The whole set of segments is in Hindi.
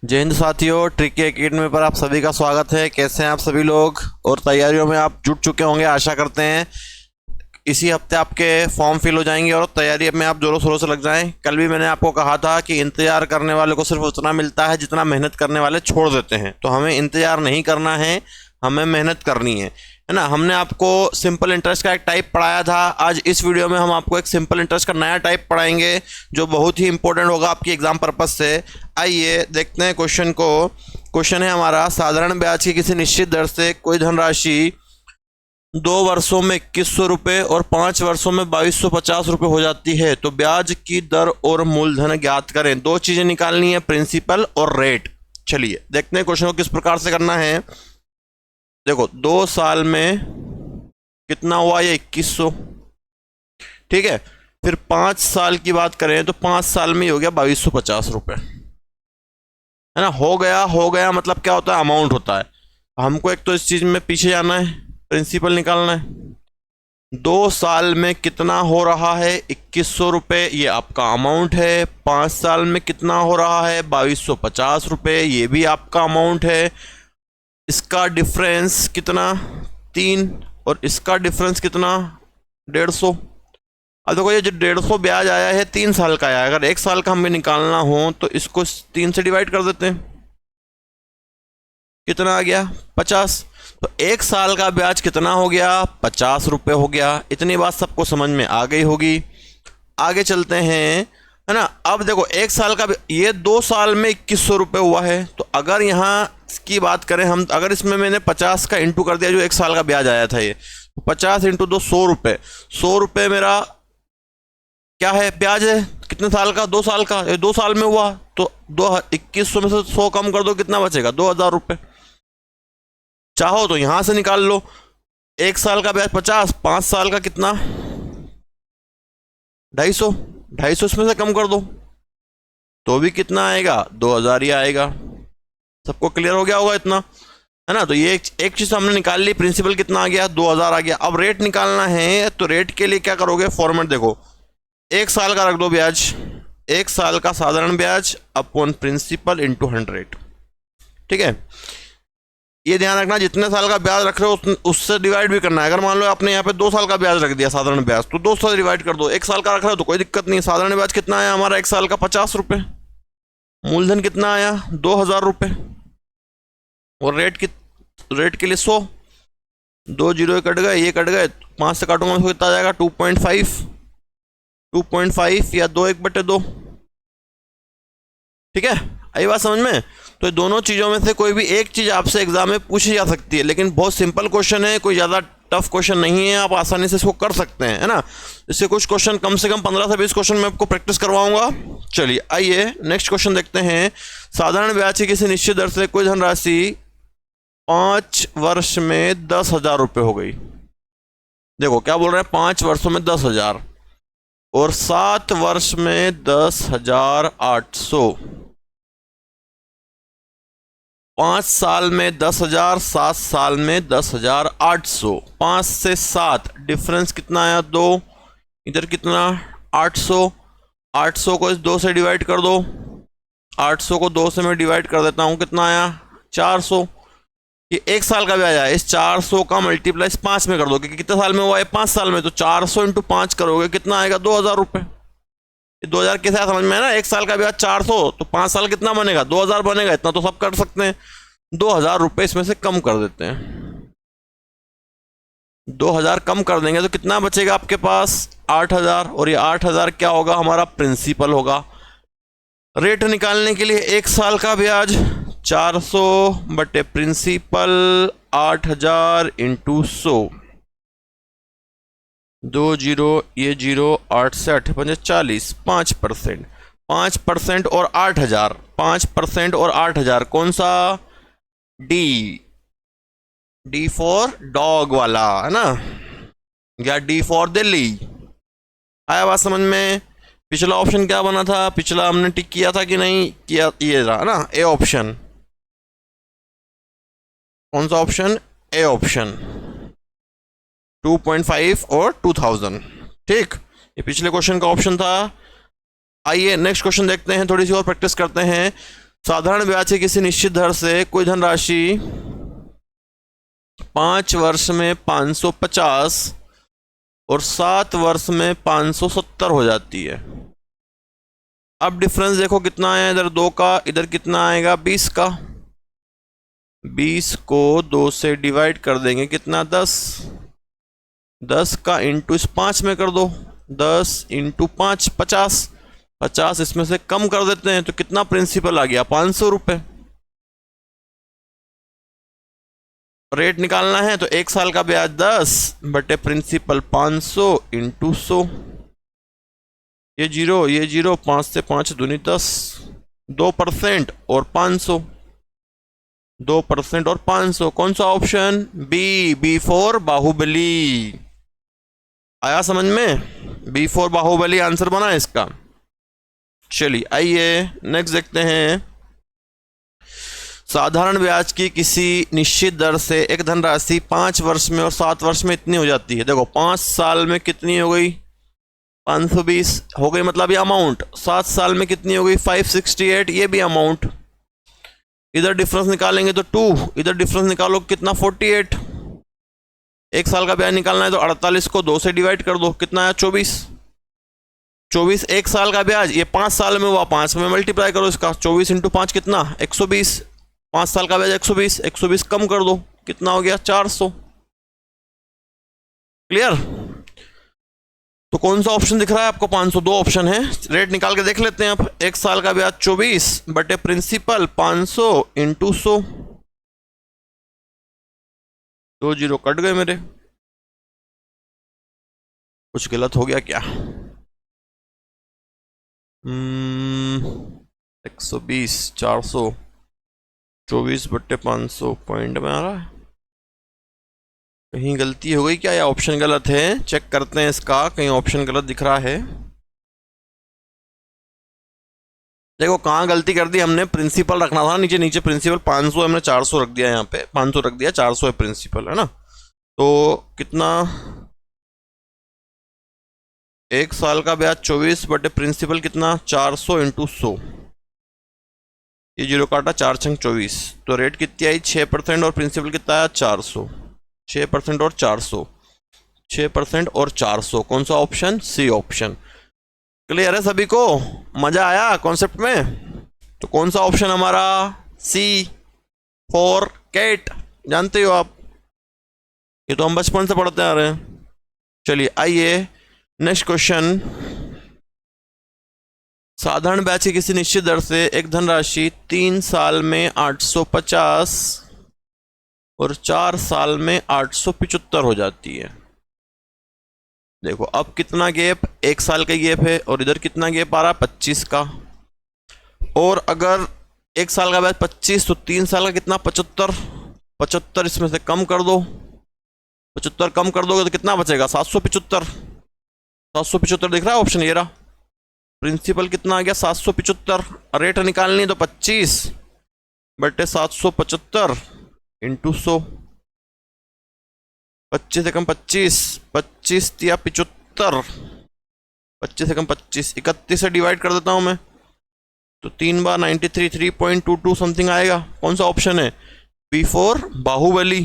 जय हिंद साथियों, ट्रिकी एकेडमी पर आप सभी का स्वागत है। कैसे हैं आप सभी लोग और तैयारियों में आप जुट चुके होंगे आशा करते हैं। इसी हफ्ते आपके फॉर्म फिल हो जाएंगे और तैयारी में आप जोरों शोरों से लग जाएं। कल भी मैंने आपको कहा था कि इंतज़ार करने वाले को सिर्फ उतना मिलता है जितना मेहनत करने वाले छोड़ देते हैं। तो हमें इंतज़ार नहीं करना है, हमें मेहनत करनी है ना। हमने आपको सिंपल इंटरेस्ट का एक टाइप पढ़ाया था। आज इस वीडियो में हम आपको एक सिंपल इंटरेस्ट का नया टाइप पढ़ाएंगे जो बहुत ही इंपॉर्टेंट होगा आपकी एग्जाम पर्पज से। आइए देखते हैं क्वेश्चन को। क्वेश्चन है हमारा, साधारण ब्याज की किसी निश्चित दर से कोई धनराशि 2 वर्षों में 2100 रुपये और 5 वर्षों में 2250 रुपये हो जाती है, तो ब्याज की दर और मूलधन ज्ञात करें। दो चीज़ें निकालनी है, प्रिंसिपल और रेट। चलिए देखते हैं क्वेश्चन को किस प्रकार से करना है। देखो 2 साल में कितना हुआ, ये 2100, ठीक है। फिर 5 साल की बात करें तो 5 साल में ही हो गया 2250 रुपये, है ना। हो गया मतलब क्या होता है, अमाउंट होता है। हमको एक तो इस चीज़ में पीछे जाना है, प्रिंसिपल निकालना है। 2 साल में कितना हो रहा है, 2100 रुपये, ये आपका अमाउंट है। 5 साल में कितना हो रहा है, 2250 रुपये, ये भी आपका अमाउंट है। इसका डिफरेंस कितना, 3, और इसका डिफरेंस कितना, 150। अब देखो ये जो 150 ब्याज आया है 3 साल का आया है। अगर 1 साल का हमें निकालना हो तो इसको 3 से डिवाइड कर देते हैं, कितना आ गया, 50। तो 1 साल का ब्याज कितना हो गया, 50 रुपये हो गया। इतनी बात सबको समझ में आ गई होगी। आगे चलते हैं, है ना। अब देखो 1 साल का, ये 2 साल में 2100 रुपये हुआ है। तो अगर यहाँ की बात करें हम, अगर इसमें मैंने 50 का इंटू कर दिया जो 1 साल का ब्याज आया था, ये 50 इंटू 2 100 रुपये। 100 रुपये मेरा क्या है, ब्याज है। कितने साल का, 2 साल का, ये 2 साल में हुआ। तो 2100 में से 100 कम कर दो, कितना बचेगा, 2000 रुपये। चाहो तो यहां से निकाल लो। 1 साल का ब्याज 50, 5 साल का कितना, 250 इसमें से कम कर दो तो भी कितना आएगा, 2000 ही आएगा। सबको क्लियर हो गया होगा इतना, है ना। तो ये एक चीज़ हमने निकाल ली, प्रिंसिपल कितना आ गया, 2000 आ गया। अब रेट निकालना है, तो रेट के लिए क्या करोगे, फॉर्मेट देखो, 1 साल का रख दो ब्याज, 1 साल का साधारण ब्याज अपॉन प्रिंसिपल इंटू 100, ठीक है। ये ध्यान रखना, जितने साल का ब्याज रख रहे हो उससे डिवाइड भी करना है। अगर मान लो आपने यहाँ पे 2 साल का ब्याज रख दिया साधारण ब्याज, तो 2 से डिवाइड कर दो। 1 साल का रख रहे हो तो कोई दिक्कत नहीं। साधारण ब्याज कितना आया हमारा 1 साल का, 50 रुपये। मूलधन कितना आया, 2000 रुपये। और रेट के लिए 100, 2 जीरो कट गए, ये कट गए, 5 से काटूंगा तो कितना आ जाएगा, 2.5 या 2/1/2, ठीक है। आई बात समझ में। तो दोनों चीज़ों में से कोई भी एक चीज़ आपसे एग्जाम में पूछी जा सकती है, लेकिन बहुत सिंपल क्वेश्चन है, कोई ज़्यादा टफ क्वेश्चन नहीं है, आप आसानी से इसको कर सकते हैं, है ना। इससे कुछ क्वेश्चन, कम से कम 15 से 20 क्वेश्चन मैं आपको प्रैक्टिस करवाऊंगा। चलिए आइए नेक्स्ट क्वेश्चन देखते हैं। साधारण ब्याज की किसी निश्चित दर से कोई धनराशि 5 वर्ष में 10,000 रुपये हो गई। देखो क्या बोल रहे हैं, 5 वर्षों में 10,000 और 7 वर्ष में 10,800, 5 साल में 10,000, 7 साल में 10,800। 5 से 7 डिफरेंस कितना आया, 2, इधर कितना, 800। 800 को इस 2 से डिवाइड कर दो, 800 को 2 से मैं डिवाइड कर देता हूँ, कितना आया, 400। ये 1 साल का ब्याज आया, इस 400 का मल्टीप्लाई 5 में कर दो, क्योंकि कितने साल में हुआ है, 5 साल में। तो 400 इंटू 5 करोगे, कितना आएगा, 2000 रुपये। 2000 के साथ समझ में है ना। 1 साल का ब्याज 400, तो 5 साल कितना बनेगा, 2000 बनेगा। इतना तो सब कर सकते हैं। 2000 रुपये इसमें से कम कर देते हैं, 2000 कम कर देंगे तो कितना बचेगा आपके पास, 8000। और ये 8000 क्या होगा, हमारा प्रिंसिपल होगा। रेट निकालने के लिए 1 साल का ब्याज 400 बटे प्रिंसिपल 8000 इंटू 100, 2 जीरो, ये 0, 8 से 8 5 40, 5%, 5% और 8000, 5% और 8000, कौन सा, डी फॉर डॉग वाला, है ना, या डी फॉर दिल्ली। आया बात समझ में। पिछला ऑप्शन क्या बना था, पिछला हमने टिक किया था कि नहीं किया, ये रहा ना, ए ऑप्शन। कौन सा ऑप्शन, ए ऑप्शन, 2.5 और 2000, ठीक। ये पिछले क्वेश्चन का ऑप्शन था। आइए नेक्स्ट क्वेश्चन देखते हैं, थोड़ी सी और प्रैक्टिस करते हैं। साधारण ब्याज की किसी निश्चित दर से कोई धनराशि 5 वर्ष में 550 और 7 वर्ष में 570 हो जाती है। अब डिफरेंस देखो कितना आया, इधर 2 का, इधर कितना आएगा 20 का। 20 को 2 से डिवाइड कर देंगे, कितना 10। 10 का इंटू इस 5 में कर दो, 10 इंटू 5 50। 50 इसमें से कम कर देते हैं तो कितना प्रिंसिपल आ गया 500 रुपये। रेट निकालना है तो 1 साल का ब्याज 10 बटे प्रिंसिपल 500 इंटू 100। ये जीरो 5 से 5 दूनी 10, 2% और 500, 2% और 500। कौन सा ऑप्शन? B for Baahubali. आया समझ में? बी फॉर बाहुबली आंसर बना है इसका। चलिए आइए नेक्स्ट देखते हैं। साधारण ब्याज की किसी निश्चित दर से एक धनराशि 5 वर्ष में और 7 वर्ष में इतनी हो जाती है। देखो 5 साल में कितनी हो गई 520 हो गई, मतलब ये अमाउंट। 7 साल में कितनी हो गई 568, ये भी अमाउंट। इधर डिफरेंस निकालेंगे तो 2, इधर डिफरेंस निकालो कितना 48। 1 साल का ब्याज निकालना है तो 48 को 2 से डिवाइड कर दो, कितना आया 24। 24 1 साल का ब्याज, ये 5 साल में हुआ, 5 में मल्टीप्लाई करो इसका, 24 इंटू 5 कितना 120। 5 साल का ब्याज 120, 120 कम कर दो, कितना हो गया 400। क्लियर? तो कौन सा ऑप्शन दिख रहा है आपको 500? 2 ऑप्शन है। रेट निकाल के देख लेते हैं आप। 1 साल का ब्याज 24 बटे प्रिंसिपल 500 इंटू 100। 2 जीरो कट गए मेरे, कुछ गलत हो गया क्या? 120 400 24 बट्टे 500 पॉइंट में आ रहा है। कहीं गलती हो गई क्या या ऑप्शन गलत है? चेक करते हैं इसका, कहीं ऑप्शन गलत दिख रहा है। देखो कहाँ गलती कर दी हमने, प्रिंसिपल रखना था नीचे, नीचे प्रिंसिपल 500 हमने 400 रख दिया, यहाँ पे 500 रख दिया, 400 है प्रिंसिपल, है ना। तो कितना 1 साल का ब्याज 24 बटे प्रिंसिपल कितना 400 इंटू 100। ये जीरो काटा, 4 छंग 24, तो रेट कितनी आई 6% और प्रिंसिपल कितना आया 400। 6% और 400, 6% और 400। कौन सा ऑप्शन? C option. क्लियर है सभी को? मजा आया कॉन्सेप्ट में? तो कौन सा ऑप्शन हमारा? सी फॉर कैट। जानते हो आप, ये तो हम बचपन से पढ़ते आ रहे हैं। चलिए आइए नेक्स्ट क्वेश्चन। साधारण ब्याज की किसी निश्चित दर से एक धनराशि 3 साल में 850 और 4 साल में 875 हो जाती है। देखो अब कितना गैप, 1 साल का गैप है और इधर कितना गैप आ रहा है 25 का। और अगर 1 साल का ब्याज 25 तो 3 साल का कितना 75। 75 इसमें से कम कर दो, 75 कम कर दोगे तो कितना बचेगा 775। 775 दिख रहा है ऑप्शन, ये रहा। प्रिंसिपल कितना आ गया 775। रेट निकालनी तो 25 बटे 775 इंटू 100। 25 से कम 25, 25 या 75, 25 से कम 25, 31 से डिवाइड कर देता हूं मैं तो 3 बार 93, 3.22 समथिंग आएगा। कौन सा ऑप्शन है? बी फॉर बाहुबली,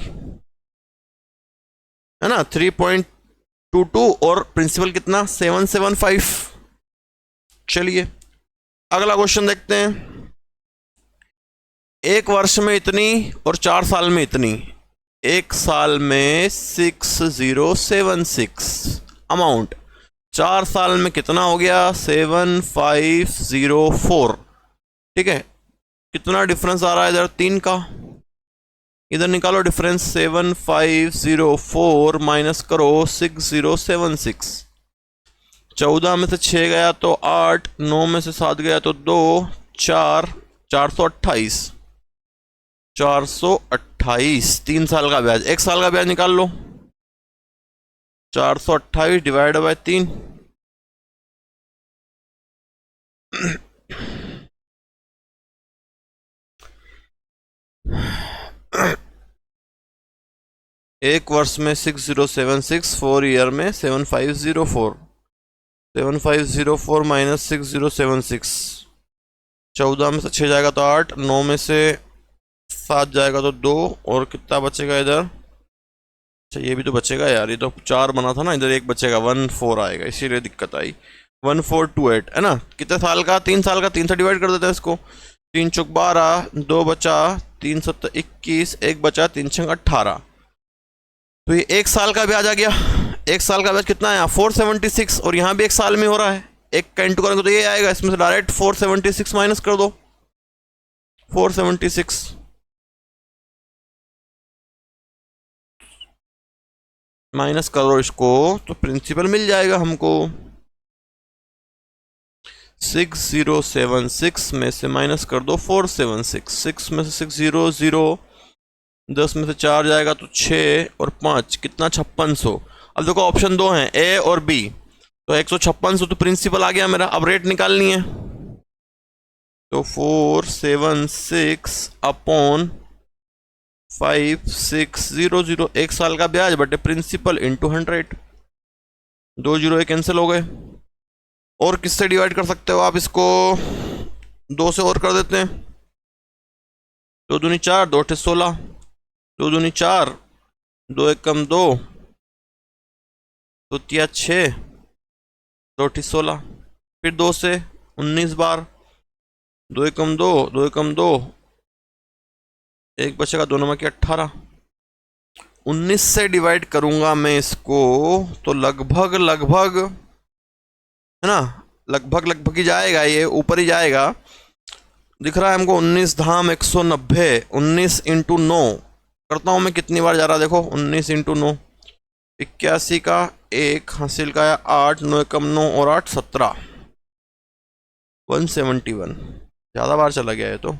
है ना। 3.22 और प्रिंसिपल कितना 775। चलिए अगला क्वेश्चन देखते हैं। 1 वर्ष में इतनी और 4 साल में इतनी। 1 साल में 6076 अमाउंट, 4 साल में कितना हो गया 7504। ठीक है, कितना डिफरेंस आ रहा है इधर 3 का। इधर निकालो डिफरेंस, 7504 माइनस करो 6076। 14 में से 6 गया तो 8, 9 में से 7 गया तो 2, 4, 428। 428 3 साल का ब्याज। 1 साल का ब्याज निकाल लो, 428 डिवाइड बाय 3। एक वर्ष में 6076, 4 ईयर में 7504। 7504 माइनस 6076, 14 में से 6 जाएगा तो 8, 9 में से 7 जाएगा तो 2, और कितना बचेगा इधर? अच्छा ये भी तो बचेगा यार, ये तो 4 बना था ना, इधर 1 बचेगा, 1 4 आएगा, इसीलिए दिक्कत आई। 1428 है ना, कितने साल का? 3 साल का। 3 से डिवाइड कर देते हैं इसको। 3 चौक 12, 2 बचा, 3 7 21, 1 बचा, 3 6 18। तो ये 1 साल का ब्याज आ गया। 1 साल का ब्याज कितना है? 476, और यहाँ भी 1 साल में हो रहा है। 1 का इंटू करेंगे तो ये आएगा, इसमें से डायरेक्ट 476 माइनस कर दो। 476 माइनस करो इसको, तो प्रिंसिपल मिल जाएगा हमको। 6076 में से माइनस कर दो 476, 6 में से 6 0 0, 10 में से 4 जाएगा तो 6 और 5 कितना? 5600। अब देखो ऑप्शन 2 हैं, ए और बी, तो 156 तो प्रिंसिपल आ गया मेरा। अब रेट निकालनी है, तो 476 अपॉन 5600, 1 साल का ब्याज बटे प्रिंसिपल इंटू 100। 2 0 कैंसिल हो गए। और किससे डिवाइड कर सकते हो आप इसको? 2 से और कर देते हैं। 2 दूनी 4, 2 अठे 16, 2 दूनी 4, 2 एक कम 2, 2 तिया 6, 2 अठी 16, फिर 2 से 19 बार, 2 एक कम 2, 2 एक कम 2, 1 बचेगा, 2 नंबर की 18। 19 से डिवाइड करूंगा मैं इसको तो लगभग लगभग है ना, लगभग ही जाएगा, ये ऊपर ही जाएगा। दिख रहा है हमको 19 धाम 190, 19 इंटू 9 करता हूं मैं, कितनी बार जा रहा है देखो, 19 इंटू 9, 81 का 1 हासिल का 8, 9 कम 9 और 8 17, 171। ज़्यादा बार चला गया है तो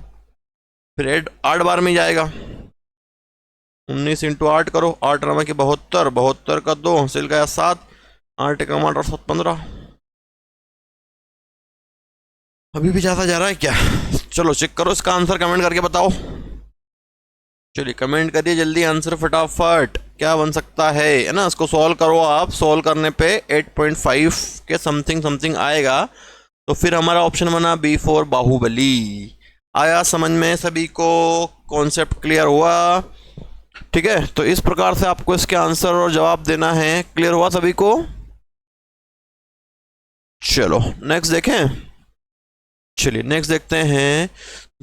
फिर 8 बार में जाएगा। 19 इंटू 8 करो, 8 रमा की 72, 72 का 2 हासिल का 7, 8 कम 8 और 7 15। अभी भी ज़्यादा जा रहा है क्या? चलो चेक करो इसका आंसर, कमेंट करके बताओ। चलिए कमेंट करिए जल्दी आंसर फटाफट, क्या बन सकता है ना। इसको सॉल्व करो आप, सॉल्व करने पे 8.5 के समथिंग आएगा। तो फिर हमारा ऑप्शन बना B4 बाहुबली। आया समझ में सभी को? कॉन्सेप्ट क्लियर हुआ? ठीक है, तो इस प्रकार से आपको इसके आंसर और जवाब देना है। क्लियर हुआ सभी को? चलो नेक्स्ट देखें। चलिए नेक्स्ट देखते हैं।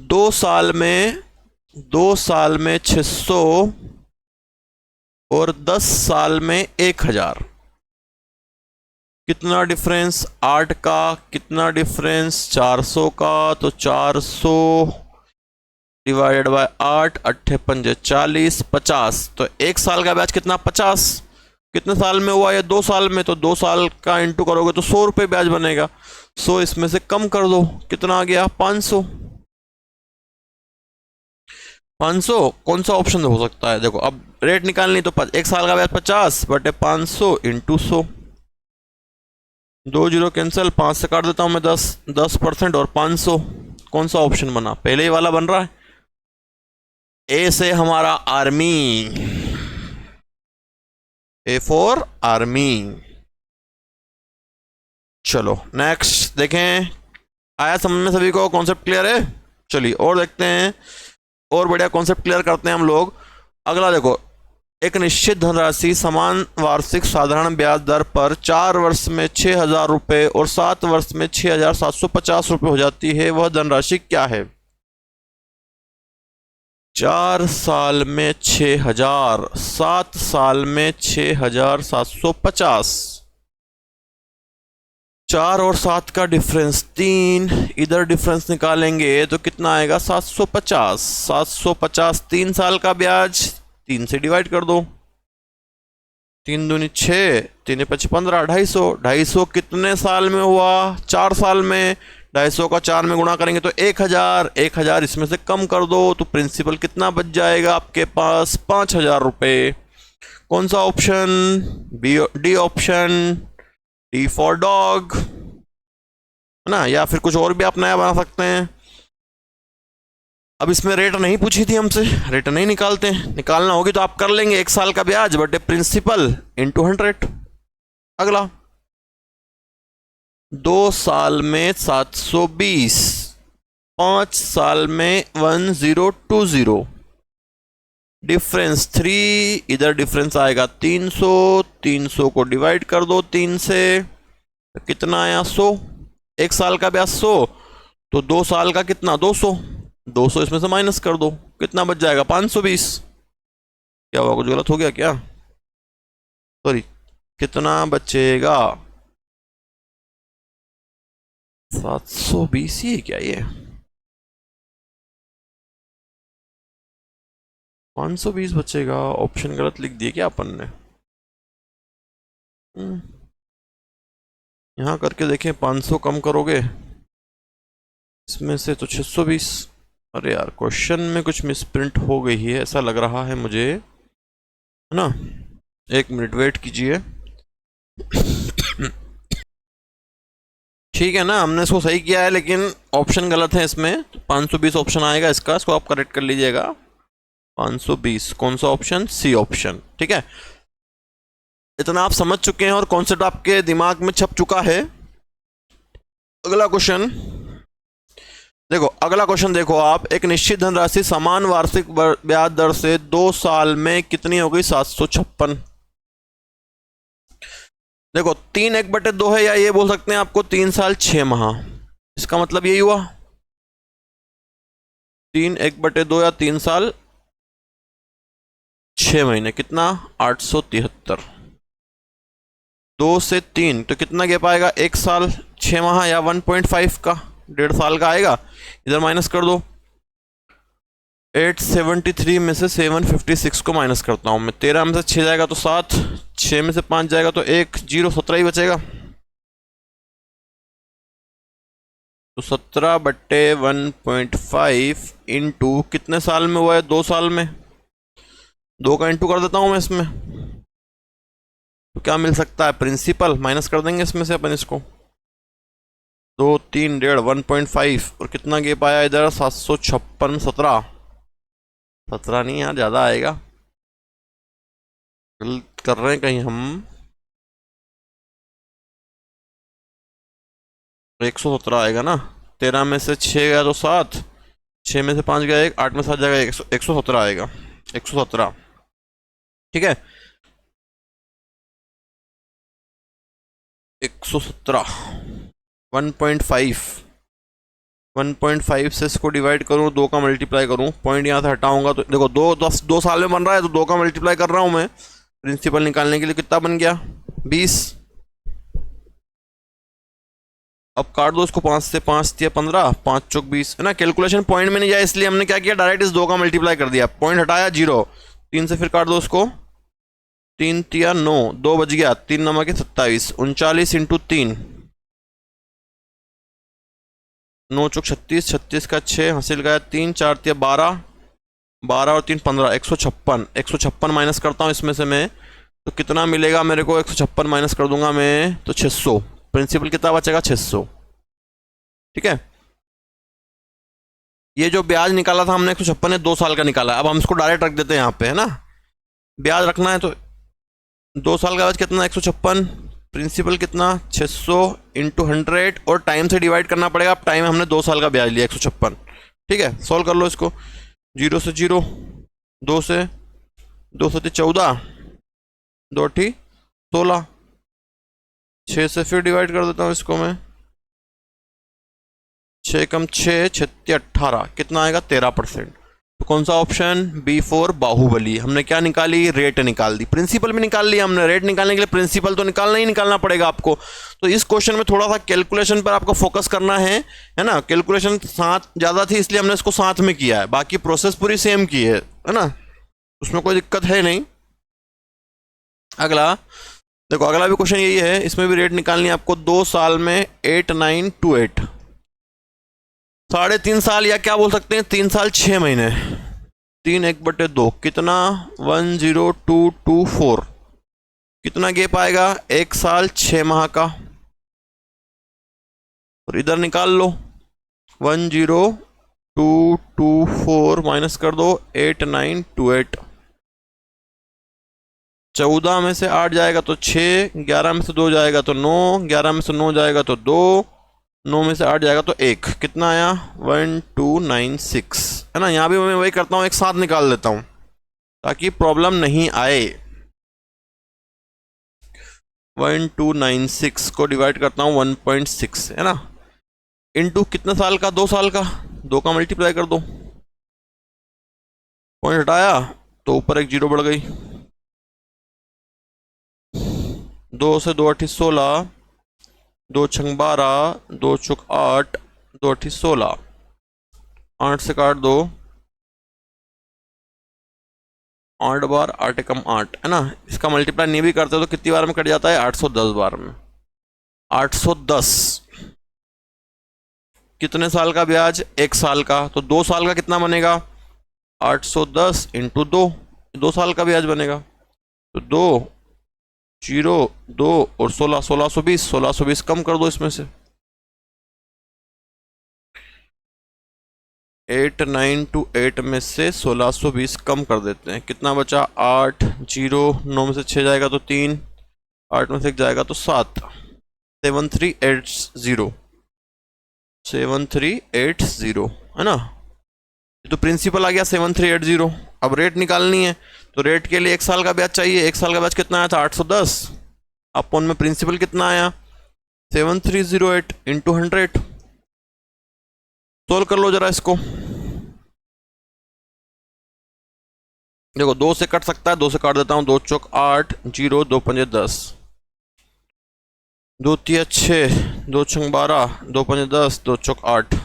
2 साल में 600 और 10 साल में 1000, कितना डिफरेंस? 8 का। कितना डिफरेंस? 400 का, तो 400 डिवाइडेड बाय 8, 8 पंजे 40, 50। तो 1 साल का ब्याज कितना? 50। कितने साल में हुआ? ये 2 साल में, तो 2 साल का इंटू करोगे तो 100 रुपये ब्याज बनेगा। 100 इसमें से कम कर दो, कितना आ गया? 500। 500 कौन सा ऑप्शन हो सकता है? देखो अब रेट निकालनी, तो 1 साल का ब्याज 50 बटे 500 इंटू 100। 2 0 कैंसिल, 5 से काट देता हूं मैं 10% और 500। कौन सा ऑप्शन बना? पहले ही वाला बन रहा है। ए से हमारा आर्मी, A फॉर आर्मी। चलो नेक्स्ट देखें। आया समझ में सभी को? कॉन्सेप्ट क्लियर है? चलिए और देखते हैं, और बढ़िया कॉन्सेप्ट क्लियर करते हैं हम लोग। अगला देखो, एक निश्चित धनराशि समान वार्षिक साधारण ब्याज दर पर 4 वर्ष में 6000 रुपये और 7 वर्ष में 6750 रुपये हो जाती है, वह धनराशि क्या है? 4 साल में 6000, 7 साल में 6750, 4 और 7 का डिफरेंस 3, इधर डिफरेंस निकालेंगे तो कितना आएगा? 750। 750 3 साल का ब्याज, 3 से डिवाइड कर दो, 3 दूनी 6, 3 5 15, 250। 250 कितने साल में हुआ? 4 साल में। 250 का 4 में गुणा करेंगे तो 1000। 1000 इसमें से कम कर दो, तो प्रिंसिपल कितना बच जाएगा आपके पास? 5000 रुपये। कौन सा option? D option, D for dog, है ना। या फिर कुछ और भी आप नया बना सकते हैं। अब इसमें रेट नहीं पूछी थी हमसे, रेट नहीं निकालते हैं, निकालना होगी तो आप कर लेंगे। 1 साल का ब्याज बटे प्रिंसिपल इंटू 100। अगला 2 साल में 720, 5 साल में 1020, डिफरेंस 3, इधर डिफरेंस आएगा 300, 300 को डिवाइड कर दो 3 से, तो कितना आया 100, 1 साल का ब्याज 100, तो 2 साल का कितना 200, 200 इसमें से माइनस कर दो, कितना बच जाएगा 520। क्या हुआ, कुछ गलत हो गया क्या, सॉरी, कितना बचेगा 720 ही है क्या, ये 520 बचेगा, ऑप्शन गलत लिख दिए क्या अपन ने। यहाँ करके देखें, 500 कम करोगे इसमें से तो 620। अरे यार, क्वेश्चन में कुछ मिसप्रिंट हो गई है ऐसा लग रहा है मुझे, है ना। 1 मिनट वेट कीजिए। ठीक है ना, हमने इसको सही किया है लेकिन ऑप्शन गलत है इसमें, 520 ऑप्शन आएगा इसका, इसको आप करेक्ट कर लीजिएगा। 520 कौन सा ऑप्शन, सी ऑप्शन, ठीक है। इतना आप समझ चुके हैं और कॉन्सेप्ट आपके दिमाग में छप चुका है। अगला क्वेश्चन देखो, अगला क्वेश्चन देखो आप, एक निश्चित धनराशि समान वार्षिक ब्याज दर से 2 साल में कितनी हो गई, 756। देखो 3/1/2 है, या ये बोल सकते हैं आपको 3 साल 6 माह, इसका मतलब यही हुआ 3/1/2 या 3 साल 6 महीने, कितना 873। 2 से 3 तो कितना गैप आएगा, 1 साल 6 माह या 1.5 का, 1.5 साल का आएगा, इधर माइनस कर दो। 873 में से 756 को माइनस करता हूं मैं, 13 में से 6 जाएगा तो 7, 6 में से 5 जाएगा तो 1, 0, 17 ही बचेगा। तो 17/1.5 इंटू कितने साल में हुआ है, 2 साल में, 2 का इंटू कर देता हूं मैं इसमें, तो क्या मिल सकता है, प्रिंसिपल माइनस कर देंगे इसमें से अपन इसको, 2, 3, 1.5, 1.5 और कितना गेप आया इधर 756, 17, 17 नहीं यार, ज़्यादा आएगा, गलत कर रहे हैं कहीं हम, 117 आएगा ना, 13 में से 6 गया तो 7, 6 में से 5 गया 1, 8 में 7 जाएगा 117 आएगा, 117, ठीक है। 117 1.5, 1.5 से इसको डिवाइड करूँ, 2 का मल्टीप्लाई करूँ, पॉइंट यहाँ से हटाऊंगा तो देखो 2 साल में बन रहा है तो 2 का मल्टीप्लाई कर रहा हूँ मैं, प्रिंसिपल निकालने के लिए कितना बन गया 20। अब काट दो इसको, 5 से 5 दिया 15, 5 चौक 20, है ना। कैलकुलेशन पॉइंट में नहीं जाए इसलिए हमने क्या किया, डायरेक्ट इस 2 का मल्टीप्लाई कर दिया, पॉइंट हटाया 0, 3 से फिर काट दो उसको, 3 तिया 9, 2 बच गया, 3 नमक 27, 39 इंटू 3, 9 चौक 36, 36 का 6 हासिल गया 3, 4 तिया 12, 12 और 3 15, 156, 156 माइनस करता हूँ इसमें से मैं, तो कितना मिलेगा मेरे को, 156 माइनस कर दूंगा मैं तो 600, प्रिंसिपल कितना बचेगा 600, ठीक है। ये जो ब्याज निकाला था हमने 156 है, 2 साल का निकाला, अब हम इसको डायरेक्ट रख देते हैं यहाँ पे, है ना। ब्याज रखना है तो 2 साल का ब्याज कितना 156, प्रिंसिपल कितना 600 इंटू 100 और टाइम से डिवाइड करना पड़ेगा, अब टाइम हमने 2 साल का ब्याज लिया 156, ठीक है। सॉल्व कर लो इसको, 0 से 0, 2 से 14, 2 ठी 16, 6 से फिर डिवाइड कर देता हूँ इसको मैं, 6 कम 6, 36 18, कितना आएगा 13%। तो कौन सा ऑप्शन, B4 बाहुबली। हमने क्या निकाली, रेट निकाल दी, प्रिंसिपल भी निकाल लिया हमने, रेट निकालने के लिए प्रिंसिपल तो निकालना ही निकालना पड़ेगा आपको। तो इस क्वेश्चन में थोड़ा सा कैलकुलेशन पर आपको फोकस करना है ना। कैलकुलेशन साथ ज़्यादा थी इसलिए हमने इसको साथ में किया है, बाकी प्रोसेस पूरी सेम की है ना, उसमें कोई दिक्कत है नहीं। अगला देखो, अगला भी क्वेश्चन यही है, इसमें भी रेट निकालनी है आपको, 2 साल में 8928, 3.5 साल या क्या बोल सकते हैं 3 साल 6 महीने, 3/1/2 कितना 10224, कितना गेप आएगा 1 साल 6 माह का, और इधर निकाल लो 10224 माइनस कर दो 8928, 14 में से 8 जाएगा तो 6, 11 में से 2 जाएगा तो 9, 11 में से 9 जाएगा तो 2, 9 में से 8 जाएगा तो 1, कितना आया 1296, है ना। यहाँ भी मैं वही करता हूँ, एक साथ निकाल देता हूँ ताकि प्रॉब्लम नहीं आए। 1296 को डिवाइड करता हूँ 1.6, है ना, इनटू कितने साल का, 2 साल का, 2 का मल्टीप्लाई कर दो, पॉइंट हटाया तो ऊपर एक जीरो बढ़ गई। 2 से 2 अठी 16, 2 छंग 12, 2 चुक 8, 2 अठी 16, 8 से काट दो, 8 बार 8 एकम 8, है ना। इसका मल्टीप्लाई नहीं भी करते तो कितनी बार में कट जाता है, 810 बार में। 810 कितने साल का ब्याज, 1 साल का, तो 2 साल का कितना बनेगा, 810 इंटू 2 साल का ब्याज बनेगा। तो 2 0 2 और 16, 1620 कम कर दो इसमें से। 8 9 to 8 में से 1620 कम कर देते हैं, कितना बचा, 8 0, 9 में से 6 जाएगा तो 3, 8 में से 1 जाएगा तो 7, 7380, 7380, है ना। तो प्रिंसिपल आ गया 7380। अब रेट निकालनी है, तो रेट के लिए 1 साल का ब्याज चाहिए। 1 साल का ब्याज कितना आया था, 810, अपन में प्रिंसिपल कितना आया, 7308 इंटू 100। सोल्व कर लो जरा इसको, देखो 2 से कट सकता है, 2 से काट देता हूं, 2 चौक 8, 0 2 पंजे 10, 2 तिया 6, 2 छंग 12, 2 पंजे 10, 2 चौक 8,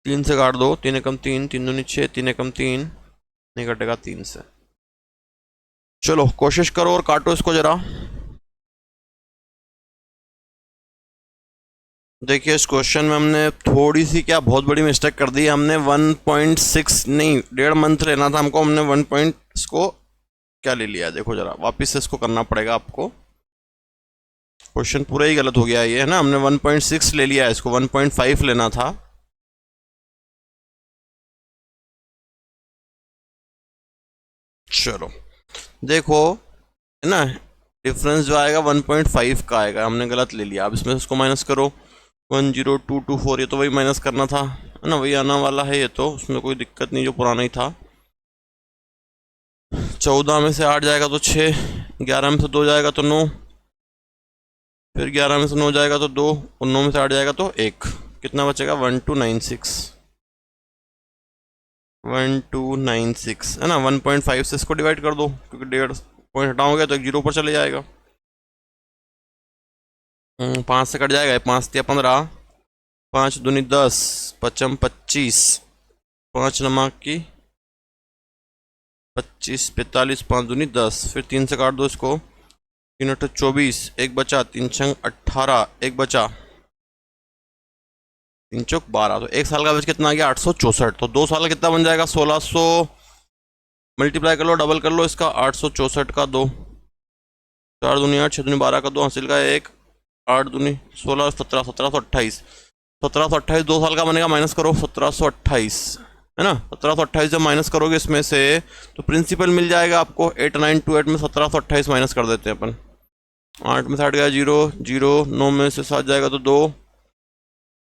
3 से काट दो, 3 एकम 3, 3 दूनी 6, 3 एकम 3, नहीं कटेगा 3 से। चलो कोशिश करो और काटो इसको जरा। देखिए इस क्वेश्चन में हमने थोड़ी सी क्या बहुत बड़ी मिस्टेक कर दी, हमने 1.6 नहीं 1.5 मंथ लेना था हमको, हमने 1 पॉइंट इसको क्या ले लिया, देखो जरा वापस से इसको करना पड़ेगा आपको। क्वेश्चन पूरा ही गलत हो गया ये, है ना, हमने 1.6 ले लिया है, इसको 1.5 लेना था। चलो देखो, है ना, डिफरेंस जो आएगा 1.5 का आएगा, हमने गलत ले लिया। अब इसमें से इसको माइनस करो, 10224, ये तो वही माइनस करना था, है ना, वही आना वाला है ये, तो उसमें कोई दिक्कत नहीं, जो पुराना ही था। 14 में से 8 जाएगा तो 6, 11 में से 2 जाएगा तो 9, फिर 11 में से 9 जाएगा तो 2, और 9 में से 8 जाएगा तो 1, कितना बचेगा 1296, 1296, है ना। 1.5 से इसको डिवाइड कर दो, क्योंकि 1.5 पॉइंट हटाओगे तो एक जीरो पर चले जाएगा। 5 से कट जाएगा, 5 तिया 15, 5 दूनी 10, 5 25, 5 नमक की 25 45, 5 दूनी 10, फिर 3 से काट दो इसको, 3 8 24, 1 बचा, 3 छंग 18, 1 बचा, 3 चौक 12, तो 1 साल का ब्याज कितना आ गया 864। तो 2 साल का कितना बन जाएगा 1600, मल्टीप्लाई कर लो, डबल कर लो इसका, 864 का 2, 4 दूनी 8, 6 दूनी 12 का 2, हासिल का 1, 8 दूनी 16, 17, 1728, 1728 2 साल का बनेगा, माइनस करो 1728, है ना। 1728 जब माइनस करोगे इसमें से तो प्रिंसिपल मिल जाएगा आपको 8928 में 1728 माइनस कर देते हैं अपन। 8 में से 8 गया 0 0, 9 में से 7 जाएगा तो 2,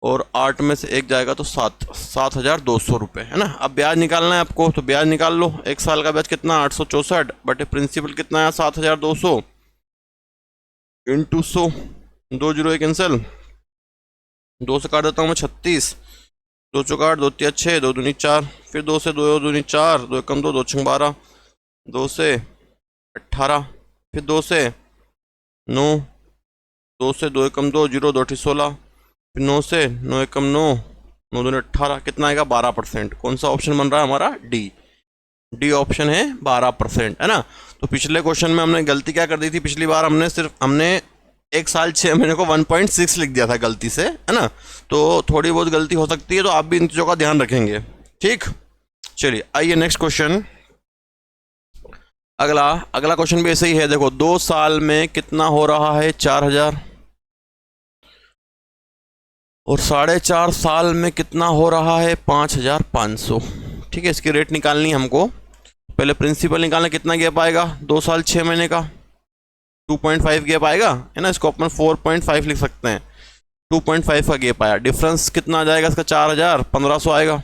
और 8 में से 1 जाएगा तो 7, 7200 रुपये, है ना। अब ब्याज निकालना है आपको, तो ब्याज निकाल लो। 1 साल का ब्याज कितना 864 बटे प्रिंसिपल कितना है 7200 इंटू 100, 2 0 कैंसिल, 2 से काट देता हूँ मैं 36, 2 चौक 8, 2 तिया 6, 2 दूनी 4, फिर 2 से 2 दूनी 4, 2 एकम 2, 2 छंग 12, 2 से 18, फिर 2 से 9, 2 से 2 एकम 2, 0 2 अठी 16, फिर 9 से 9 एकम 9, 9 दूनी 18, कितना आएगा 12%। कौन सा ऑप्शन बन रहा है हमारा, डी ऑप्शन है 12%, है ना। तो पिछले क्वेश्चन में हमने गलती क्या कर दी थी, पिछली बार हमने 1 साल 6 महीने को 1.6 लिख दिया था गलती से, है ना। तो थोड़ी बहुत गलती हो सकती है, तो आप भी इन चीज़ों का ध्यान रखेंगे, ठीक। चलिए आइए नेक्स्ट क्वेश्चन, अगला क्वेश्चन भी ऐसे ही है। देखो 2 साल में कितना हो रहा है 4000, और 4.5 साल में कितना हो रहा है 5500, ठीक है। इसकी रेट निकालनी है हमको। पहले प्रिंसिपल निकालना, कितना गैप आएगा 2 साल 6 महीने का, 2.5 गैप आएगा, है ना, इसको अपन 4.5 लिख सकते हैं। 2.5 का गैप आया, डिफरेंस कितना आ जाएगा इसका 4000, 1500 आएगा।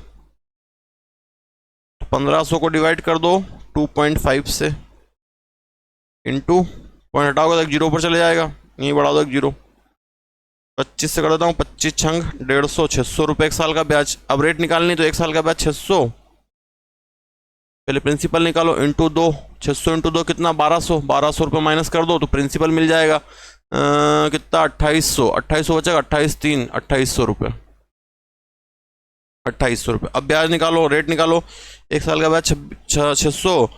1500 को डिवाइड कर दो 2.5 से, इंटू पॉइंट हटाओगे तो एक जीरो पर चले जाएगा, यहीं बढ़ा दो एक जीरो। 25 से कर देता हूँ, 25 छंग 150, 600 रुपये एक साल का ब्याज। अब रेट निकालनी तो एक साल का ब्याज 600, पहले प्रिंसिपल निकालो, इंटू 2, 600 इंटू 2 कितना 1200, 1200 रुपये माइनस कर दो तो प्रिंसिपल मिल जाएगा कितना 2800, 2800 बचेगा, 28 3 2800 रुपये, 2800 रुपये। अब ब्याज निकालो, रेट निकालो, एक साल का ब्याज 600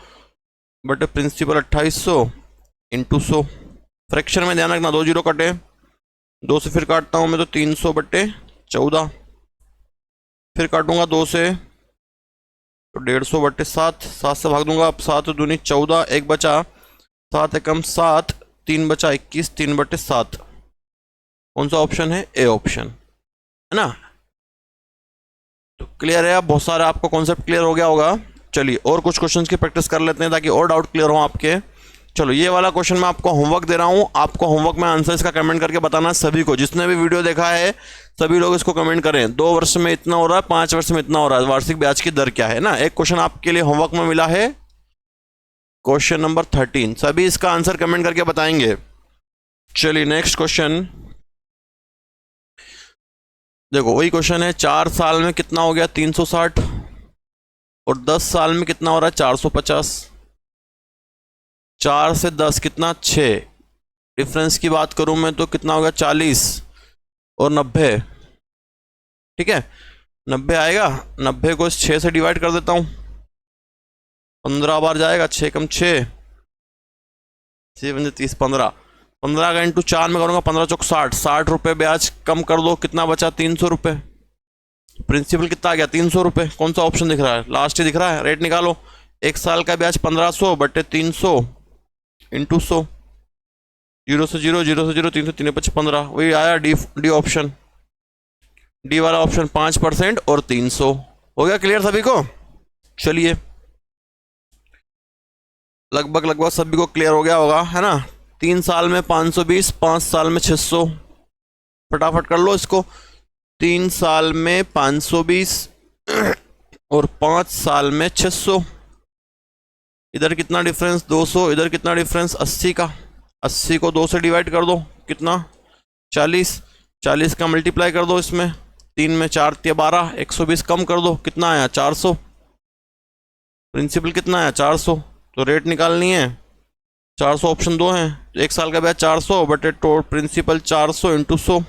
बटे प्रिंसिपल 2800 इंटू 100। फ्रैक्शन में ध्यान रखना 2 जीरो कटे, 2 से फिर काटता हूँ मैं तो 300 बटे 14, फिर काटूंगा 2 से तो 150 बटे 7, 7 से भाग दूंगा, अब 7 दूनी 14, एक बचा 7 एकम 7, 3 बचा 21, 3 बटे 7। कौन सा ऑप्शन है? ए ऑप्शन, है ना। तो क्लियर है, अब बहुत सारा आपको कॉन्सेप्ट क्लियर हो गया होगा। चलिए और कुछ क्वेश्चंस की प्रैक्टिस कर लेते हैं ताकि और डाउट क्लियर हो आपके। चलो ये वाला क्वेश्चन मैं आपको होमवर्क दे रहा हूँ, आपको होमवर्क में आंसर इसका कमेंट करके बताना है सभी को, जिसने भी वीडियो देखा है सभी लोग इसको कमेंट करें। 2 वर्ष में इतना हो रहा है, 5 वर्ष में इतना हो रहा है, वार्षिक ब्याज की दर क्या है ना। एक क्वेश्चन आपके लिए होमवर्क में मिला है, क्वेश्चन नंबर 13, सभी इसका आंसर कमेंट करके बताएंगे। चलिए नेक्स्ट क्वेश्चन देखो, वही क्वेश्चन है, 4 साल में कितना हो गया 360 और 10 साल में कितना हो रहा है 450। 4 से 10 कितना 6, डिफरेंस की बात करूं मैं तो कितना होगा 40 और 90, ठीक है 90 आएगा। 90 को इस 6 से डिवाइड कर देता हूं, 15 बार जाएगा, 6 कम 6 30, 15 का इंटू 4 में करूंगा, 15 चौक 60, 60 रुपये ब्याज कम कर दो, कितना बचा 300 रुपये। प्रिंसिपल कितना आ गया 300 रुपये। कौन सा ऑप्शन दिख रहा है? लास्ट ही दिख रहा है। रेट निकालो, एक साल का ब्याज 1500 बटे 300 इंटू 100, 0 से 0, 0 से 0, 300 3 5 15, वही आया डी ऑप्शन, डी वाला ऑप्शन 5% और 300। हो गया क्लियर सभी को? चलिए लगभग सभी को क्लियर हो गया होगा, है ना। 3 साल में 520, 5 साल में 600, फटाफट कर लो इसको। 3 साल में 520 और 5 साल में 600, इधर कितना डिफरेंस 200, इधर कितना डिफरेंस 80 का, 80 को 2 से डिवाइड कर दो, कितना 40, 40 का मल्टीप्लाई कर दो इसमें, 3 में 4 12, 120 कम कर दो, कितना आया 400। प्रिंसिपल कितना आया 400, तो रेट निकालनी है 400, ऑप्शन 2 है, तो एक साल का ब्याज 400 बटे टोटल प्रिंसिपल 400 इंटू 100,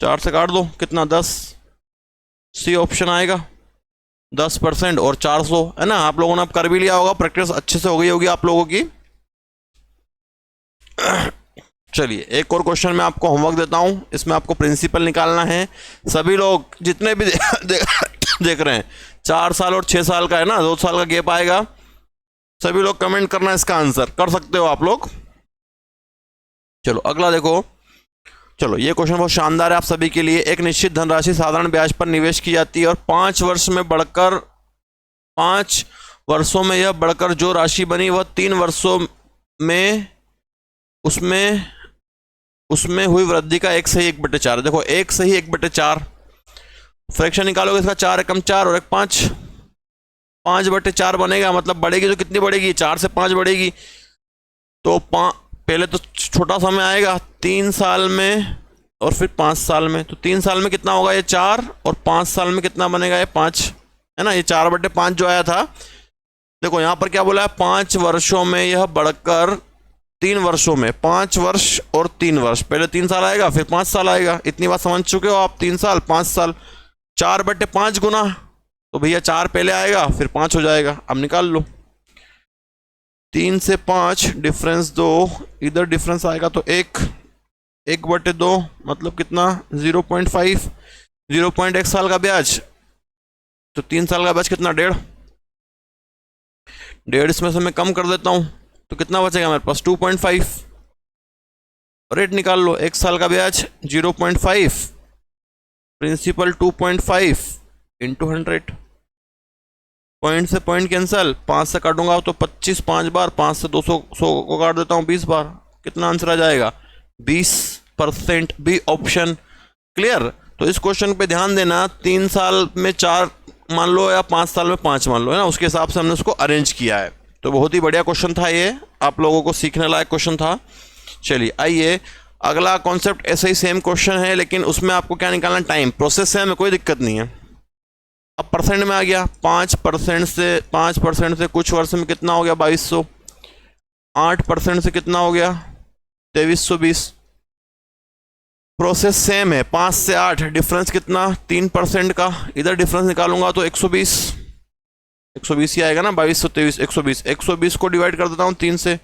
4 से काट दो, कितना 10, सी ऑप्शन आएगा 10% और 400, है ना। आप लोगों ने अब कर भी लिया होगा, प्रैक्टिस अच्छे से हो गई होगी आप लोगों की। चलिए एक और क्वेश्चन मैं आपको होमवर्क देता हूं, इसमें आपको प्रिंसिपल निकालना है। सभी लोग जितने भी देख रहे हैं, 4 साल और 6 साल का है ना, 2 साल का गैप आएगा, सभी लोग कमेंट करना, इसका आंसर कर सकते हो आप लोग। चलो अगला देखो, चलो ये क्वेश्चन बहुत शानदार है आप सभी के लिए। एक निश्चित धनराशि साधारण ब्याज पर निवेश की जाती है और 5 वर्षों में यह बढ़कर जो राशि बनी वह 3 वर्षों में उसमें हुई वृद्धि का 1 सही 1/4। देखो 1 सही 1/4, फ्रैक्शन निकालोगे इसका 4 एकम 4 और 1 5, 5/4 बनेगा, मतलब बढ़ेगी तो कितनी बढ़ेगी 4 से 5 बढ़ेगी। तो पहले तो छोटा समय आएगा 3 साल में और फिर 5 साल में, तो 3 साल में कितना होगा ये 4 और 5 साल में कितना बनेगा ये 5, है ना। ये 4/5 जो आया था, देखो यहाँ पर क्या बोला है 5 वर्षों में यह बढ़कर 3 वर्षों में, 5 वर्ष और 3 वर्ष, पहले 3 साल आएगा फिर 5 साल आएगा। इतनी बात समझ चुके हो आप, 3 साल 5 साल, 4/5 गुना, तो भैया 4 पहले आएगा फिर 5 हो जाएगा। अब निकाल लो, 3 से 5 डिफरेंस 2, इधर डिफरेंस आएगा तो 1/2, मतलब कितना 0.5, 0.1 साल का ब्याज, तो 3 साल का ब्याज कितना 1.5, इसमें से मैं कम कर देता हूं तो कितना बचेगा मेरे पास 2.5। रेट निकाल लो, 1 साल का ब्याज 0.5, प्रिंसिपल 2.5 इंटू 100, पॉइंट से पॉइंट कैंसिल, 5 से काटूंगा तो 25 5 बार, 5 से 200 100 को काट देता हूँ 20 बार, कितना आंसर आ जाएगा 20%, बी ऑप्शन। क्लियर। तो इस क्वेश्चन पे ध्यान देना, 3 साल में 4 मान लो या 5 साल में 5 मान लो, है ना, उसके हिसाब से हमने उसको अरेंज किया है। तो बहुत ही बढ़िया क्वेश्चन था ये, आप लोगों को सीखने लायक क्वेश्चन था। चलिए आइए अगला कॉन्सेप्ट, ऐसे ही सेम क्वेश्चन है लेकिन उसमें आपको क्या निकालना, टाइम। प्रोसेस से हमें कोई दिक्कत नहीं है। अब परसेंट में आ गया, 5% से कुछ वर्ष में कितना हो गया 2200, 8% से कितना हो गया 2320। प्रोसेस सेम है, 5 से 8, डिफरेंस कितना 3% का, इधर डिफरेंस निकालूंगा तो 120 ही आएगा ना, 2223 120 को डिवाइड कर देता हूँ 3 से,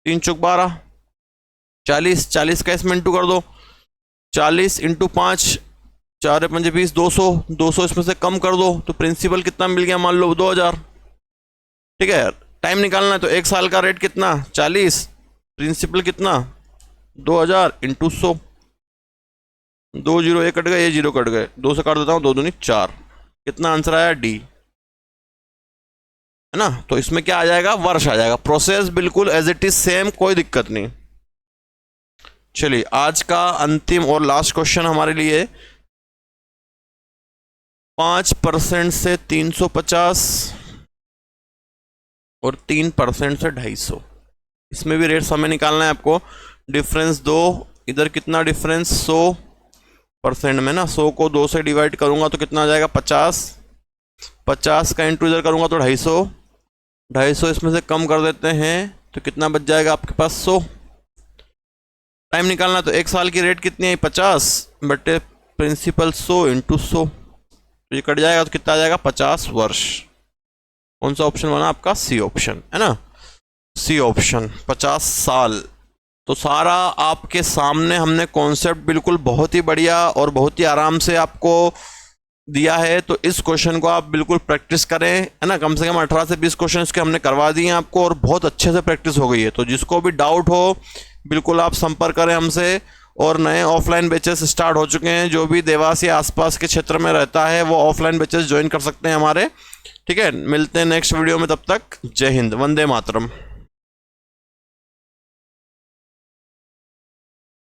3 चौक 12, 40 का इसमें इंटू कर दो, 40 इंटू 5, 4 5 20, 200 इसमें से कम कर दो तो प्रिंसिपल कितना मिल गया, मान लो 2000। ठीक है, टाइम निकालना है तो 1 साल का रेट कितना 40, प्रिंसिपल कितना 2000 इंटू 100, 2 0 1 कट गए, ये 0 कट गए, 2 से काट देता हूँ, 2 दूनी 4, कितना आंसर आया डी, है ना। तो इसमें क्या आ जाएगा, वर्ष आ जाएगा। प्रोसेस बिल्कुल एज इट इज सेम, कोई दिक्कत नहीं। चलिए आज का अंतिम और लास्ट क्वेश्चन हमारे लिए, 5% से 350 और 3% से 250, इसमें भी रेट्स हमें निकालना है आपको। डिफरेंस 2, इधर कितना डिफरेंस 100% में ना, 100 को 2 से डिवाइड करूंगा तो कितना आ जाएगा 50 का इंटू इधर करूंगा तो 250 इसमें से कम कर देते हैं तो कितना बच जाएगा आपके पास 100। टाइम निकालना तो 1 साल की रेट कितनी है 50 बटे प्रिंसिपल 100 इंटू 100, तो ये कट जाएगा तो कितना आ जाएगा 50 वर्ष। कौन सा ऑप्शन बना आपका, सी ऑप्शन, है ना, सी ऑप्शन 50 साल। तो सारा आपके सामने हमने कॉन्सेप्ट बिल्कुल बहुत ही बढ़िया और बहुत ही आराम से आपको दिया है। तो इस क्वेश्चन को आप बिल्कुल प्रैक्टिस करें, है ना, कम से कम 18 से 20 क्वेश्चन इसके हमने करवा दिए हैं आपको और बहुत अच्छे से प्रैक्टिस हो गई है। तो जिसको भी डाउट हो बिल्कुल आप संपर्क करें हमसे। और नए ऑफलाइन बैचेस स्टार्ट हो चुके हैं, जो भी देवास या आसपास के क्षेत्र में रहता है वो ऑफलाइन बैचेस ज्वाइन कर सकते हैं हमारे। ठीक है, मिलते हैं नेक्स्ट वीडियो में, तब तक जय हिंद, वंदे मातरम।